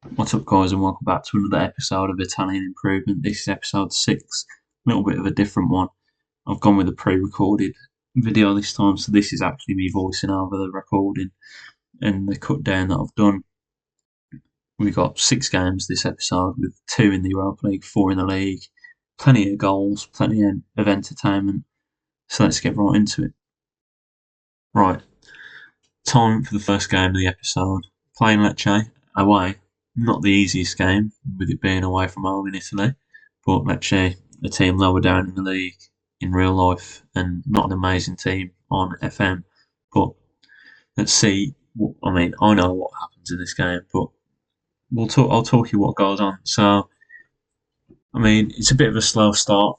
What's up, guys, and welcome back to another episode of Italian Improvement. This is episode 6, a little bit of a different one. I've gone with a pre-recorded video this time, so this is actually me voicing over the recording and the cut down that I've done. We've got 6 games this episode, with 2 in the Europa League, 4 in the league, plenty of goals, plenty of entertainment, so let's get right into it. Right, time for the first game of the episode. Playing Lecce away. Not the easiest game, with it being away from home in Italy, but Lecce, a team lower down in the league in real life, and not an amazing team on FM. But let's see. I know what happens in this game, but I'll talk you what goes on. So, it's a bit of a slow start.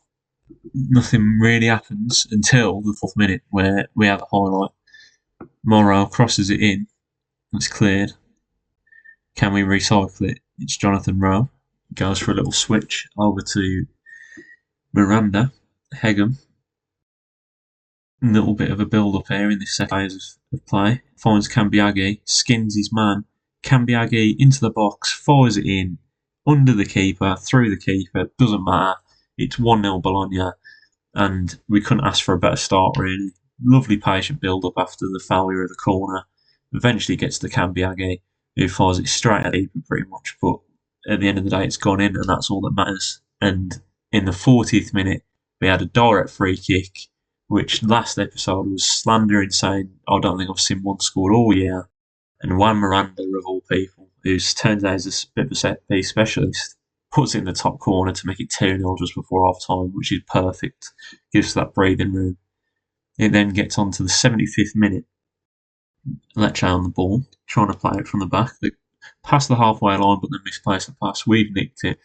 Nothing really happens until the 4th minute, where we have a highlight. Morrow crosses it in. It's cleared. Can we recycle it? It's Jonathan Rowe. Goes for a little switch over to Miranda. Hegem. A little bit of a build up here in this second phase of play. Finds Cambiaghi. Skins his man. Cambiaghi into the box. Fires it in. Under the keeper. Through the keeper. Doesn't matter. It's 1-0 Bologna. And we couldn't ask for a better start, really. Lovely patient build up after the failure of the corner. Eventually gets to Cambiaghi, who fires it straight at Eber pretty much, but at the end of the day it's gone in, and that's all that matters. And in the 40th minute we had a direct free kick, which last episode was slandering, saying I don't think I've seen one scored all year, and Juan Miranda, of all people, who turns out is a bit of a set piece specialist, puts it in the top corner to make it 2-0 just before half time, which is perfect. Gives us that breathing room. It then gets on to the 75th minute. Lecce on the ball, trying to play it from the back. They pass the halfway line, but then misplace the pass. We've nicked it.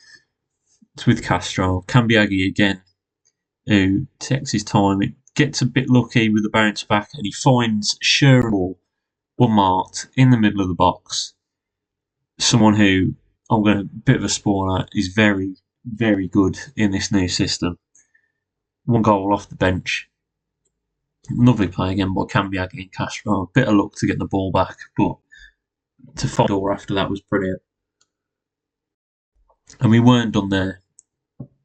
It's with Castro. Cambiaghi again, who takes his time. It gets a bit lucky with the bounce back, and he finds Sherwood unmarked in the middle of the box. Someone who, I'm going to, bit of a spoiler, is very, very good in this new system. 1 goal off the bench. Lovely play again by Cambiaghi and Castro. A bit of luck to get the ball back, but to find door after that was brilliant. And we weren't done there.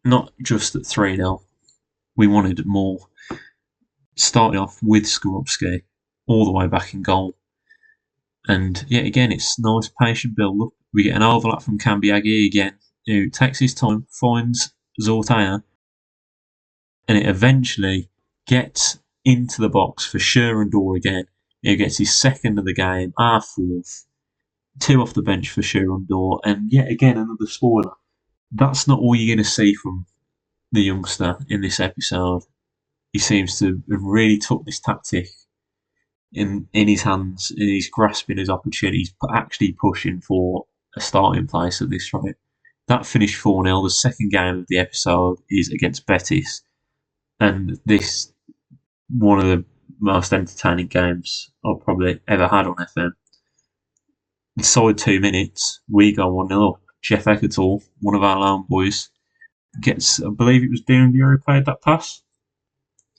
Not just at 3-0. We wanted more. Starting off with Skorupski all the way back in goal. And yet again, it's nice patient build up. We get an overlap from Cambiaghi again, who takes his time, finds Zortea, and it eventually gets into the box for Sherendor again. He gets his 2nd of the game, our 4th. 2 off the bench for Sherendor, and yet again another spoiler. That's not all you're going to see from the youngster in this episode. He seems to have really took this tactic in his hands, and he's grasping his opportunities, actually pushing for a starting place at this rate. That finished 4-0. The second game of the episode is against Betis, and this one of the most entertaining games I've probably ever had on FM. Inside 2 minutes, we go 1-0 up. Jeff Eckertal, one of our lone boys, gets, I believe it was Dumbia who played that pass.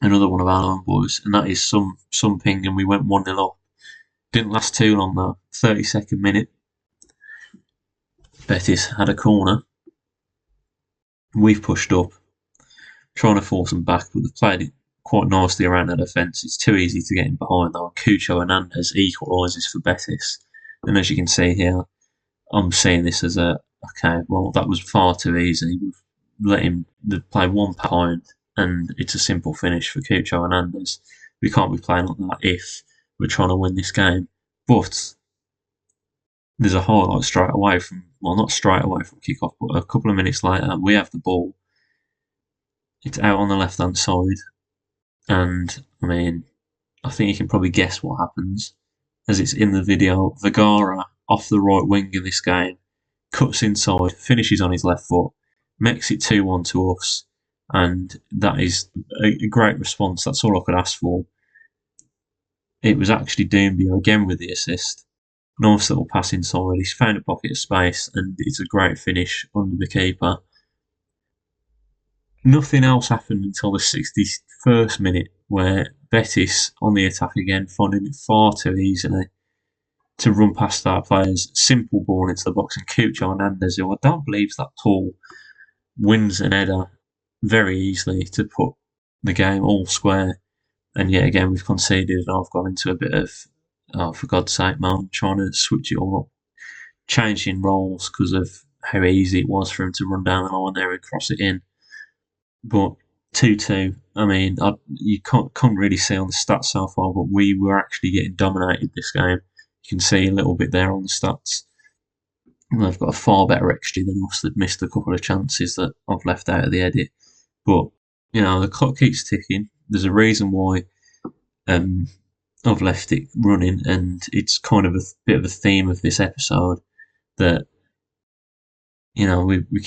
Another one of our lone boys, and that is some ping, and we went 1-0 up. Didn't last too long though. 32nd minute. Betis had a corner. We've pushed up, trying to force them back, but they've played it quite nicely around the defence. It's too easy to get in behind though. Cucho Hernandez equalises for Betis. And as you can see here, I'm seeing this as that was far too easy. We've let him play one behind, and it's a simple finish for Cucho Hernandez. We can't be playing like that if we're trying to win this game. But there's a highlight straight away from, not straight away from kickoff, but a couple of minutes later, we have the ball. It's out on the left-hand side. And, I think you can probably guess what happens. As it's in the video, Vergara, off the right wing in this game, cuts inside, finishes on his left foot, makes it 2-1 to us, and that is a great response. That's all I could ask for. It was actually Dumbia again with the assist. Nice little pass inside. He's found a pocket of space, and it's a great finish under the keeper. Nothing else happened until the 61st minute, where Betis on the attack again, finding it far too easily. to run past our players, simple ball into the box, and Cucho Hernandez, who I don't believe is that tall, wins an header very easily to put the game all square. And yet again, we've conceded, and I've gone into a bit of, oh, for God's sake, man, trying to switch it all up, changing roles because of how easy it was for him to run down the line there and cross it in. But 2-2, I mean, you can't really see on the stats so far, but we were actually getting dominated this game. You can see a little bit there on the stats. They've got a far better XG than us. They've missed a couple of chances that I've left out of the edit. But, the clock keeps ticking. There's a reason why I've left it running, and it's kind of a bit of a theme of this episode that, we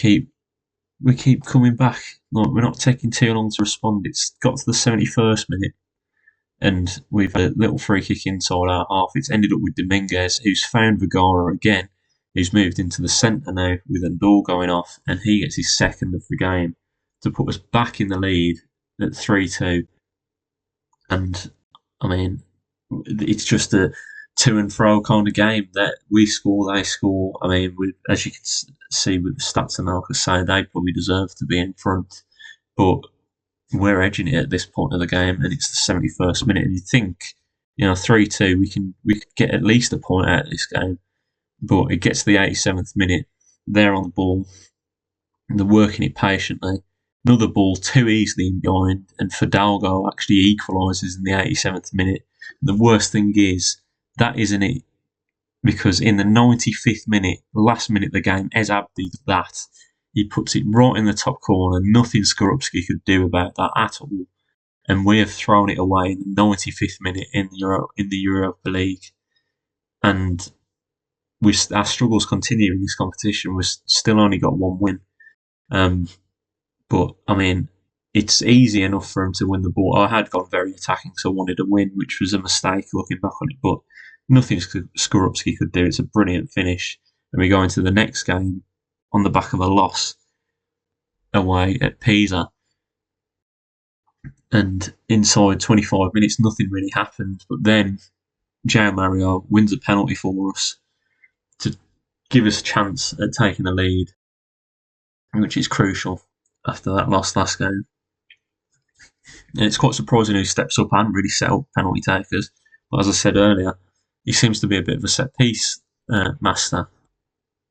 keep coming back. Like, we're not taking too long to respond. It's got to the 71st minute, and we've had a little free kick inside our half. It's ended up with Dominguez, who's found Vergara again, who's moved into the centre now with Andor going off, and he gets his second of the game to put us back in the lead at 3-2. And, I mean, it's just a to and fro kind of game that we score, they score. I mean, as you can see with the stats analysis say, they probably deserve to be in front, but we're edging it at this point of the game, and it's the 71st minute. And you think, 3-2, we could get at least a point out of this game, but it gets to the 87th minute. They're on the ball, and they're working it patiently. Another ball too easily in behind, and Fidalgo actually equalises in the 87th minute. The worst thing is, that isn't it, because in the 95th minute, the last minute of the game, Ez Abdi did that. He puts it right in the top corner. Nothing Skorupski could do about that at all. And we have thrown it away in the 95th minute in the Europa League. And our struggles continue in this competition. We've still only got one win. But, I mean, it's easy enough for him to win the ball. I had gone very attacking, so I wanted a win, which was a mistake looking back on it. But nothing Skorupski could do. It's a brilliant finish. And we go into the next game on the back of a loss away at Pisa. And inside 25 minutes, nothing really happened. But then João Mario wins a penalty for us to give us a chance at taking the lead, which is crucial after that loss last game. And it's quite surprising who steps up and really set up penalty takers. But as I said earlier, he seems to be a bit of a set-piece master,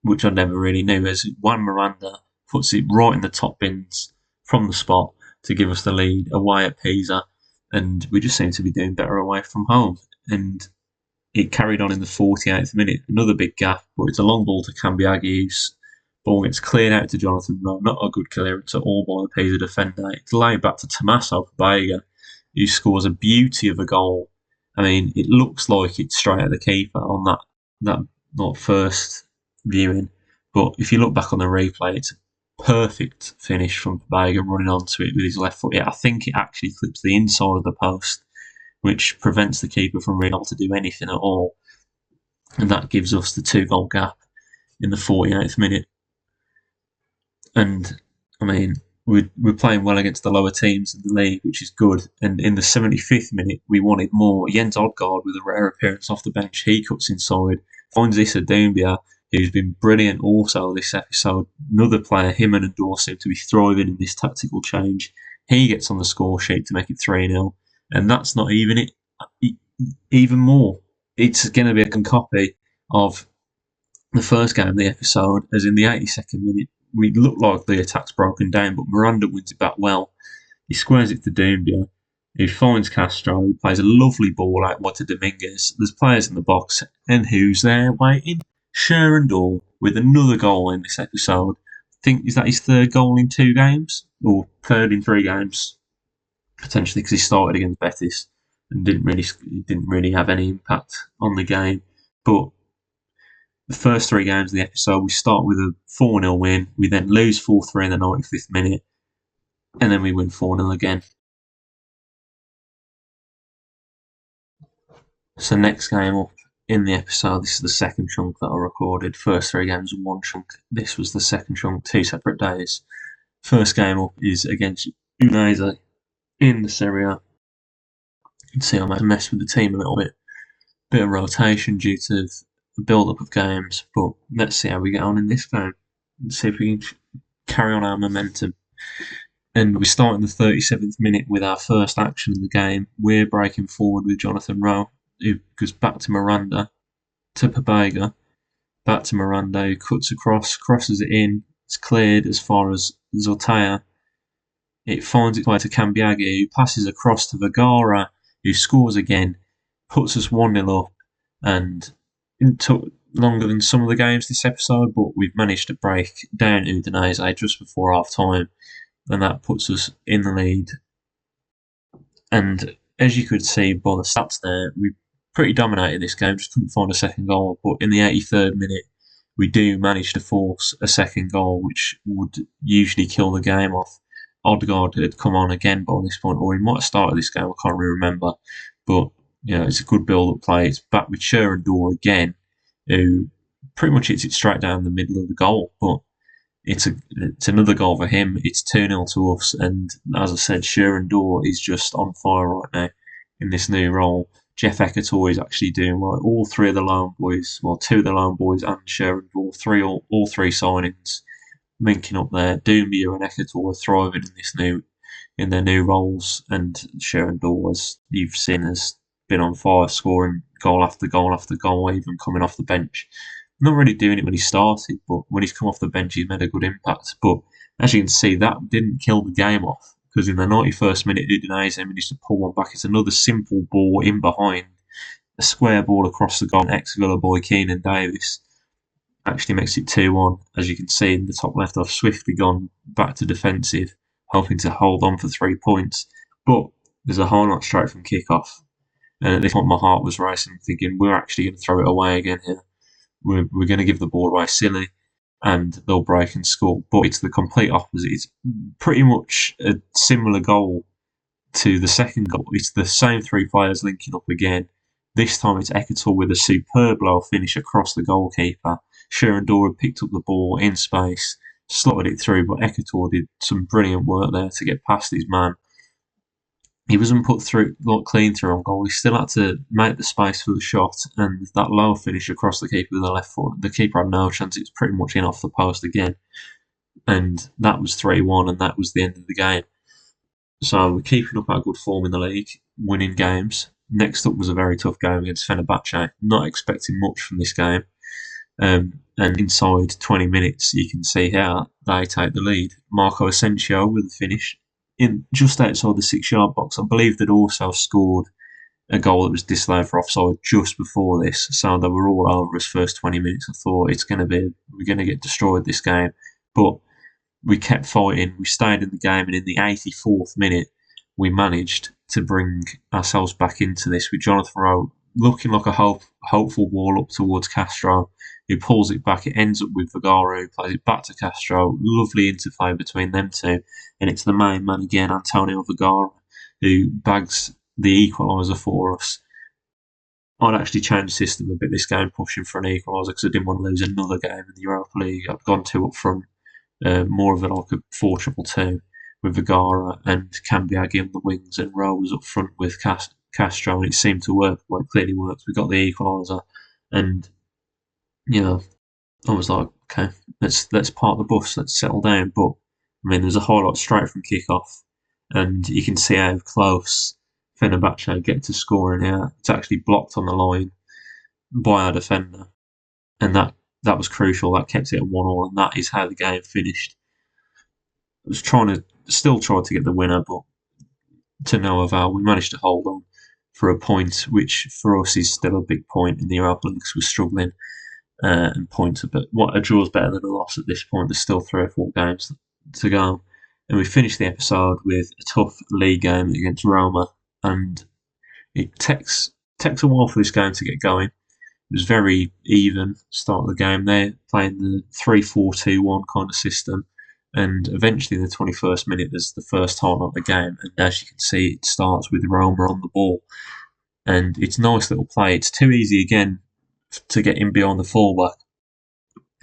which I never really knew, as Juan Miranda puts it right in the top bins from the spot to give us the lead away at Pisa, and we just seem to be doing better away from home. And it carried on in the 48th minute, another big gap, but it's a long ball to Cambiaghi. Ball gets cleared out to Jonathan Rowe, not a good clearance at all by the Pisa defender. It's laid back to Tommaso Pobega, who scores a beauty of a goal. I mean, it looks like it's straight at the keeper on that not first viewing, but if you look back on the replay, it's a perfect finish from Pobega running onto it with his left foot. Yeah, I think it actually clips the inside of the post, which prevents the keeper from being able to do anything at all, and that gives us the 2-goal gap in the 48th minute. And, I mean, we're playing well against the lower teams in the league, which is good. And in the 75th minute, we wanted more. Jens Odgaard, with a rare appearance off the bench, he cuts inside, finds Issa Doumbia, who's been brilliant also this episode. Another player, him and Andor, seem to be thriving in this tactical change. He gets on the score sheet to make it 3-0. And that's not even it. Even more, it's going to be a copy of the first game of the episode, as in the 82nd minute, we look like the attack's broken down, but Miranda wins it back well. He squares it to Doumbia, who finds Castro, who plays a lovely ball out wide to Dominguez. There's players in the box, and who's there waiting? Sherendor, with another goal in this episode. I think, is that his third goal in 2 games? Or third in 3 games? Potentially, because he started against Betis and didn't really have any impact on the game. But the first 3 games of the episode, we start with a 4-0 win. We then lose 4-3 in the 95th minute. And then we win 4-0 again. So next game up in the episode, this is the second chunk that I recorded. First 3 games in 1 chunk. This was the second chunk, 2 separate days. First game up is against Udinese in the Serie A. You can see I might mess with the team a little bit. Bit of rotation due to build-up of games, but let's see how we get on in this game. Let's see if we can carry on our momentum. And we start in the 37th minute with our first action in the game. We're breaking forward with Jonathan Rowe, who goes back to Miranda, to Pobega, back to Miranda, who cuts across, crosses it in. It's cleared as far as Zortea. It finds its way to Cambiaghi, who passes across to Vergara, who scores again, puts us 1-0 up, and it took longer than some of the games this episode, but we've managed to break down Udinese just before half time, and that puts us in the lead. And as you could see by the stats there, we pretty dominated this game, just couldn't find a second goal, but in the 83rd minute, we do manage to force a second goal, which would usually kill the game off. Odegaard had come on again by this point, or he might have started this game, I can't really remember. But, it's a good build-up play. It's back with Sherendor again, who pretty much hits it straight down the middle of the goal. But it's another goal for him. It's 2-0 to us. And as I said, Sherendor is just on fire right now in this new role. Jeff Ekatoi is actually doing well. All three of the lone boys, well, two of the lone boys and Sherendor, all three signings linking up there. Doumbia and Ekatoi are thriving in their new roles, and Sherendor, as you've seen, has been on fire, scoring goal after goal after goal, even coming off the bench. Not really doing it when he started, but when he's come off the bench, he's made a good impact. But as you can see, that didn't kill the game off, because in the 91st minute, Udinese managed to pull one back. It's another simple ball in behind, a square ball across the goal. Ex-Villa boy Keenan Davis actually makes it 2-1. As you can see in the top left, I've swiftly gone back to defensive, hoping to hold on for 3 points. But there's a highlight straight from kick-off. And at this point, my heart was racing, thinking, we're actually going to throw it away again here. We're going to give the ball away silly, and they'll break and score. But it's the complete opposite. It's pretty much a similar goal to the second goal. It's the same three players linking up again. This time it's Ekatoi with a superb low finish across the goalkeeper. Sherendor had picked up the ball in space, slotted it through, but Ekatoi did some brilliant work there to get past his man. He wasn't put through, clean through on goal. He still had to make the space for the shot, and that low finish across the keeper with the left foot. The keeper had no chance. It was pretty much in off the post again, and that was 3-1, and that was the end of the game. So we're keeping up our good form in the league, winning games. Next up was a very tough game against Fenerbahce. Not expecting much from this game. And inside 20 minutes, you can see how they take the lead. Marco Asensio with the finish in just outside the 6-yard box. I believe they'd also scored a goal that was disallowed for offside just before this, so they were all over us first 20 minutes. I thought we're going to get destroyed this game, but we kept fighting. We stayed in the game, and in the 84th minute, we managed to bring ourselves back into this with Jonathan Rowe looking like a hopeful ball up towards Castro, who pulls it back. It ends up with Vergara, who plays it back to Castro. Lovely interplay between them two. And it's the main man again, Antonio Vergara, who bags the equaliser for us. I'd actually changed the system a bit this game, pushing for an equaliser, because I didn't want to lose another game in the Europa League. I'd gone 2 up front, more of it like a 4-2-2 with Vergara and Cambiaghi on the wings, and Rowe was up front with Castro, and it seemed to work. Well, it clearly worked. We got the equaliser, and I was like, okay, let's park the bus, let's settle down. But I mean, there's a highlight straight from kick-off, and you can see how close Fenerbahce get to scoring here. It's actually blocked on the line by our defender, and that was crucial. That kept it at 1-1, and that is how the game finished. I was still trying to get the winner, but to no avail. We managed to hold on for a point, which for us is still a big point in the Europa League, because we're struggling. And points a draw's better than a loss at this point. There's still 3 or 4 games to go, and we finished the episode with a tough league game against Roma, and it takes a while for this game to get going. It was very even start of the game. They're playing the 3-4-2-1 kind of system, and eventually in the 21st minute there's the first highlight of the game, and as you can see, it starts with Roma on the ball, and it's a nice little play. It's too easy again to get in behind the fullback,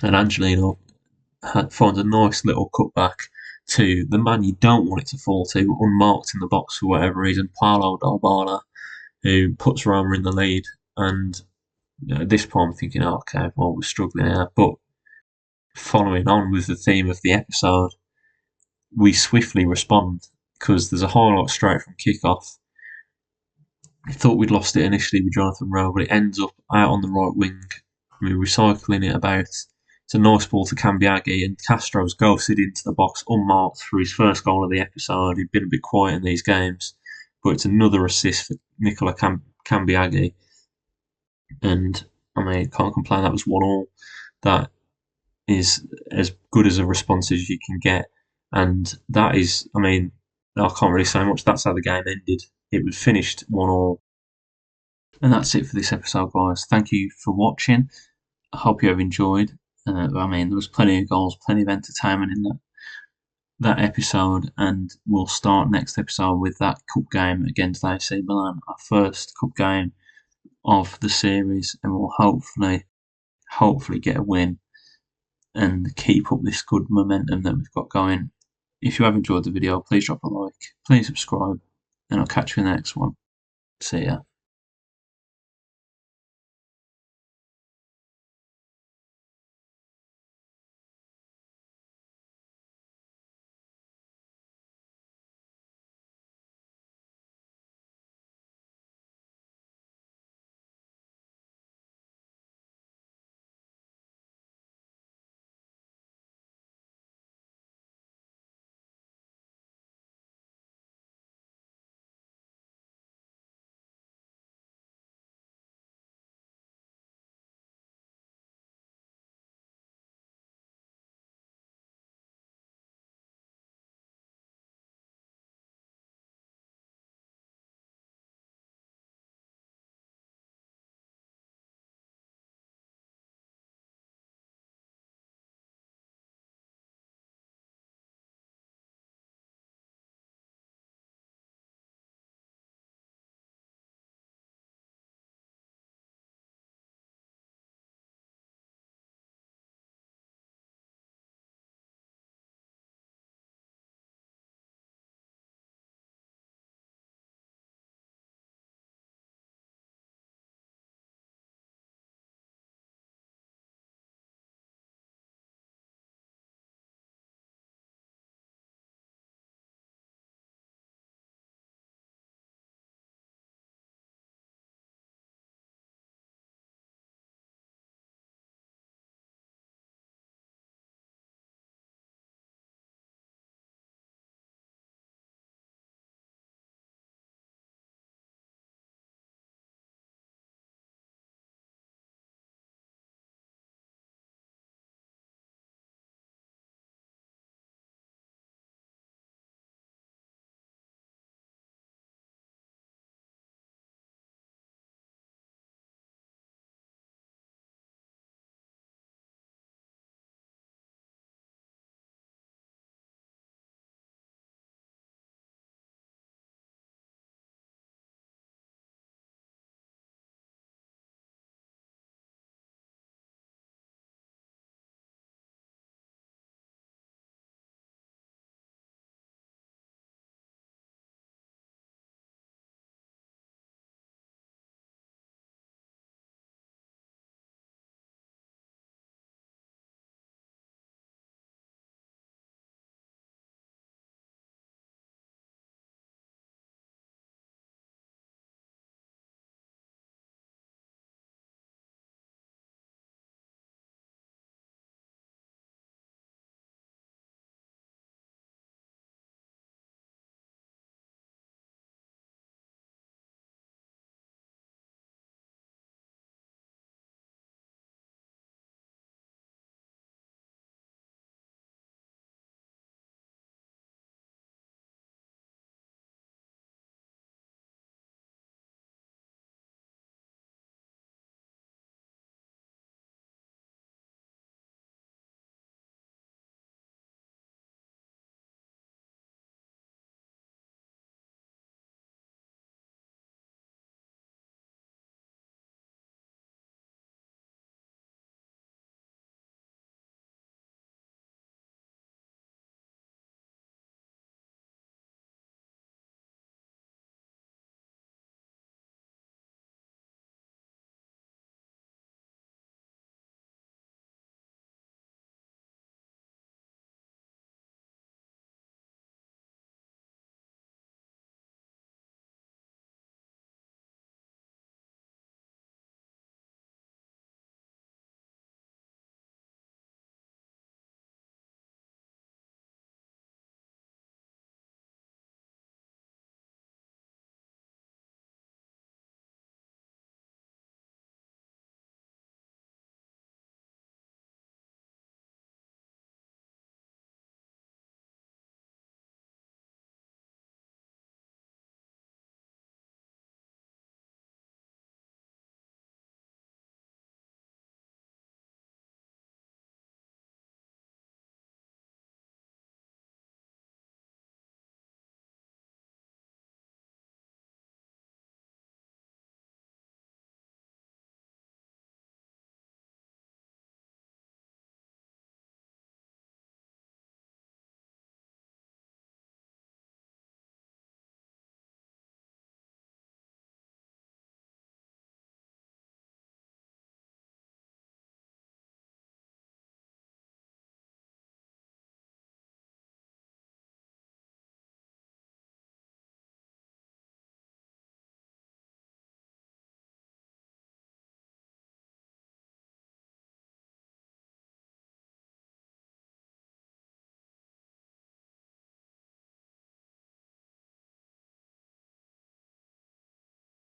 and Angelino finds a nice little cutback to the man you don't want it to fall to, unmarked in the box for whatever reason, Paulo Dybala, who puts Roma in the lead. And At this point, I'm thinking, oh, okay, well, we're struggling here. But following on with the theme of the episode, we swiftly respond because there's a highlight straight from kickoff. I thought we'd lost it initially with Jonathan Rowe, but it ends up out on the right wing. We're recycling it about. It's a nice ball to Cambiaghi, and Castro's ghosted into the box unmarked for his first goal of the episode. He'd been a bit quiet in these games, but it's another assist for Nicola Cambiaghi. And I mean, can't complain. That was 1-1. That is as good as a response as you can get, and that is, I mean, I can't really say much. That's how the game ended. It was finished 1-1. And that's it for this episode, guys. Thank you for watching. I hope you have enjoyed. I mean, there was plenty of goals, plenty of entertainment in that episode, and we'll start next episode with that cup game against AC Milan, our first cup game of the series, and we'll hopefully get a win and keep up this good momentum that we've got going. If you have enjoyed the video, please drop a like, please subscribe, and I'll catch you in the next one. See ya.